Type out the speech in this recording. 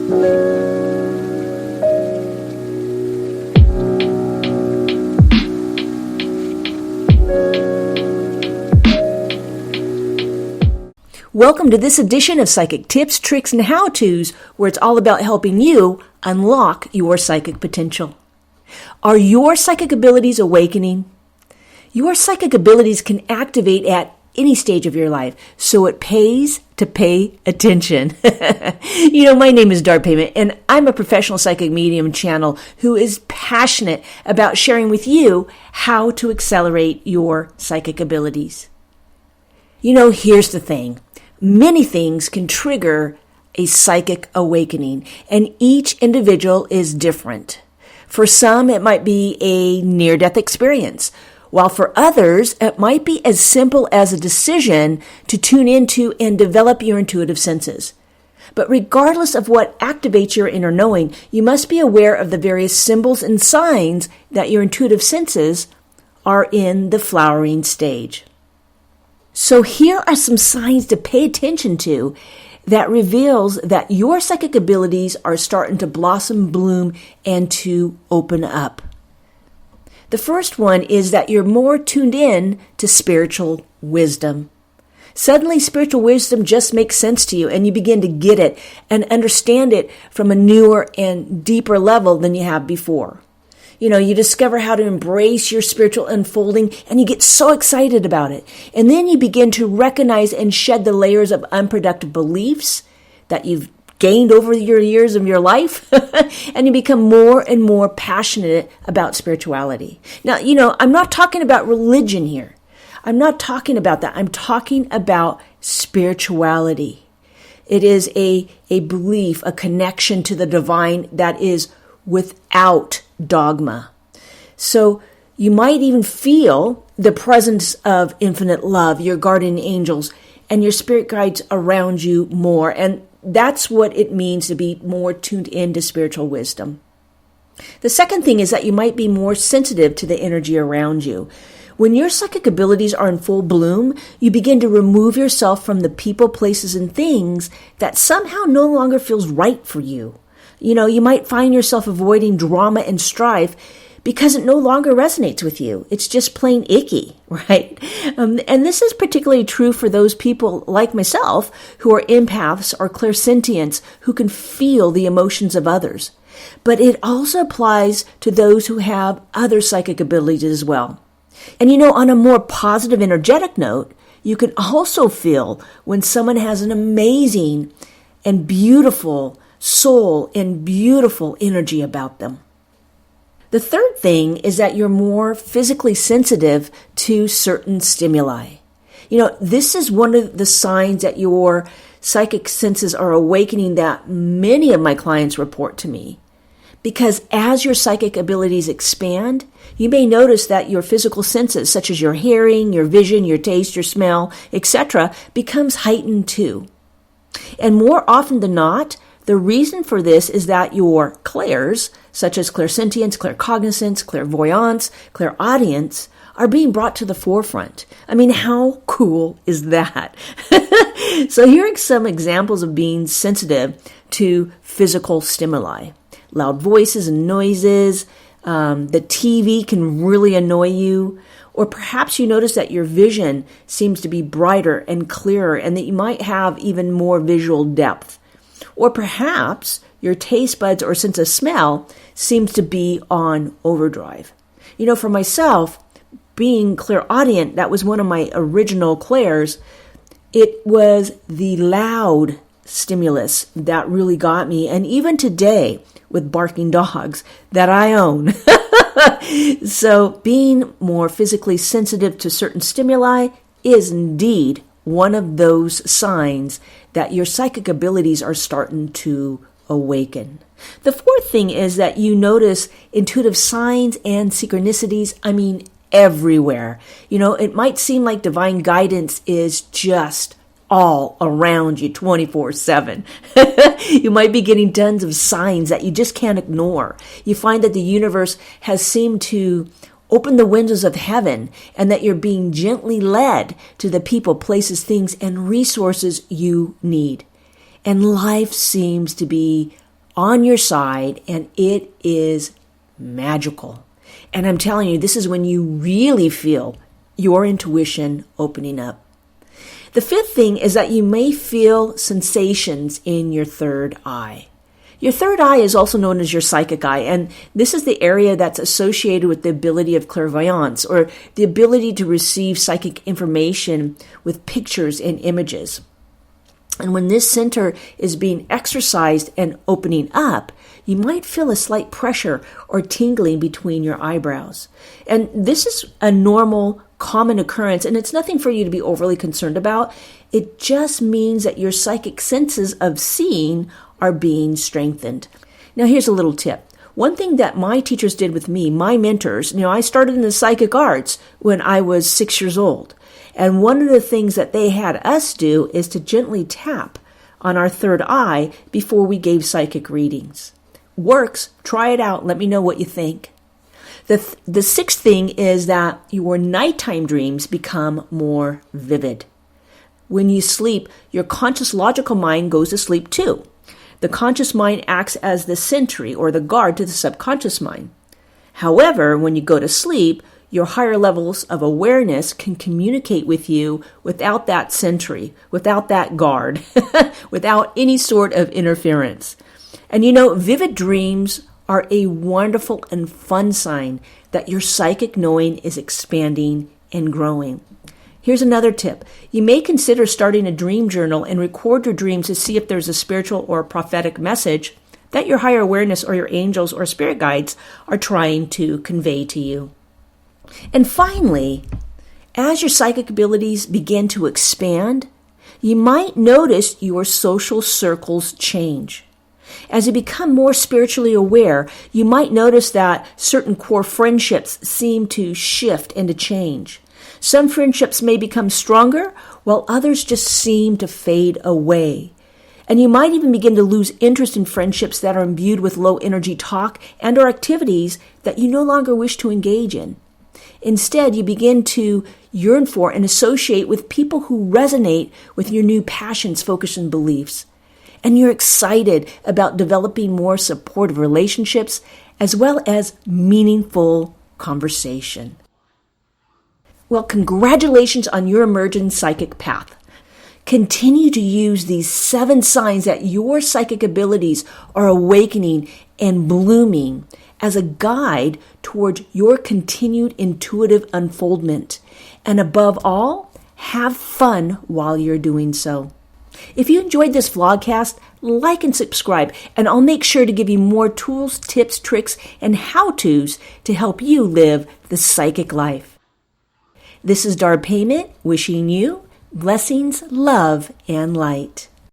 Welcome to this edition of Psychic Tips, Tricks, and How-Tos, where it's all about helping you unlock your psychic potential. Are your psychic abilities awakening? Your psychic abilities can activate at any stage of your life, so it pays to pay attention. My name is Dar Payment, and I'm a professional psychic medium channel who is passionate about sharing with you how to accelerate your psychic abilities. Here's the thing. Many things can trigger a psychic awakening, and each individual is different. For some, it might be a near-death experience, while for others, it might be as simple as a decision to tune into and develop your intuitive senses. But regardless of what activates your inner knowing, you must be aware of the various symbols and signs that your intuitive senses are in the flowering stage. So here are some signs to pay attention to that reveals that your psychic abilities are starting to blossom, bloom, and to open up. The first one is that you're more tuned in to spiritual wisdom. Suddenly, spiritual wisdom just makes sense to you, and you begin to get it and understand it from a newer and deeper level than you have before. You discover how to embrace your spiritual unfolding, and you get so excited about it. And then you begin to recognize and shed the layers of unproductive beliefs that you've gained over your years of your life, and you become more and more passionate about spirituality. Now, I'm not talking about religion here. I'm not talking about that. I'm talking about spirituality. It is a belief, a connection to the divine that is without dogma. So you might even feel the presence of infinite love, your guardian angels, and your spirit guides around you more. And that's what it means to be more tuned into spiritual wisdom. The second thing is that you might be more sensitive to the energy around you. When your psychic abilities are in full bloom, you begin to remove yourself from the people, places, and things that somehow no longer feels right for you. You might find yourself avoiding drama and strife because it no longer resonates with you. It's just plain icky, right? And this is particularly true for those people like myself who are empaths or clairsentients who can feel the emotions of others. But it also applies to those who have other psychic abilities as well. And on a more positive, energetic note, you can also feel when someone has an amazing and beautiful soul and beautiful energy about them. The third thing is that you're more physically sensitive to certain stimuli. This is one of the signs that your psychic senses are awakening that many of my clients report to me. Because as your psychic abilities expand, you may notice that your physical senses, such as your hearing, your vision, your taste, your smell, etc., becomes heightened too. And more often than not, the reason for this is that your clairs, such as clairsentience, claircognizance, clairvoyance, clairaudience, are being brought to the forefront. How cool is that? So here are some examples of being sensitive to physical stimuli. Loud voices and noises, the TV can really annoy you, or perhaps you notice that your vision seems to be brighter and clearer and that you might have even more visual depth. Or perhaps your taste buds or sense of smell seems to be on overdrive. For myself, being clairaudient, that was one of my original clairs. It was the loud stimulus that really got me. And even today, with barking dogs that I own. So being more physically sensitive to certain stimuli is indeed one of those signs that your psychic abilities are starting to awaken. The fourth thing is that you notice intuitive signs and synchronicities, everywhere. It might seem like divine guidance is just all around you 24/7. You might be getting tons of signs that you just can't ignore. You find that the universe has seemed to open the windows of heaven and that you're being gently led to the people, places, things, and resources you need. And life seems to be on your side, and it is magical. And I'm telling you, this is when you really feel your intuition opening up. The fifth thing is that you may feel sensations in your third eye. Your third eye is also known as your psychic eye, and this is the area that's associated with the ability of clairvoyance, or the ability to receive psychic information with pictures and images. And when this center is being exercised and opening up, you might feel a slight pressure or tingling between your eyebrows. And this is a normal, common occurrence, and it's nothing for you to be overly concerned about. It just means that your psychic senses of seeing are being strengthened. Now, here's a little tip. One thing that my teachers did with me, my mentors, I started in the psychic arts when I was 6 years old. And one of the things that they had us do is to gently tap on our third eye before we gave psychic readings. Works. Try it out. Let me know what you think. The sixth thing is that your nighttime dreams become more vivid. When you sleep, your conscious logical mind goes to sleep too. The conscious mind acts as the sentry or the guard to the subconscious mind. However, when you go to sleep, your higher levels of awareness can communicate with you without that sentry, without that guard, without any sort of interference. And vivid dreams are a wonderful and fun sign that your psychic knowing is expanding and growing. Here's another tip. You may consider starting a dream journal and record your dreams to see if there's a spiritual or prophetic message that your higher awareness or your angels or spirit guides are trying to convey to you. And finally, as your psychic abilities begin to expand, you might notice your social circles change. As you become more spiritually aware, you might notice that certain core friendships seem to shift and to change. Some friendships may become stronger, while others just seem to fade away. And you might even begin to lose interest in friendships that are imbued with low energy talk and or activities that you no longer wish to engage in. Instead, you begin to yearn for and associate with people who resonate with your new passions, focus, and beliefs. And you're excited about developing more supportive relationships as well as meaningful conversation. Well, congratulations on your emergent psychic path. Continue to use these 7 signs that your psychic abilities are awakening and blooming as a guide towards your continued intuitive unfoldment. And above all, have fun while you're doing so. If you enjoyed this vlogcast, like and subscribe, and I'll make sure to give you more tools, tips, tricks, and how-tos to help you live the psychic life. This is Dar Payment wishing you blessings, love, and light.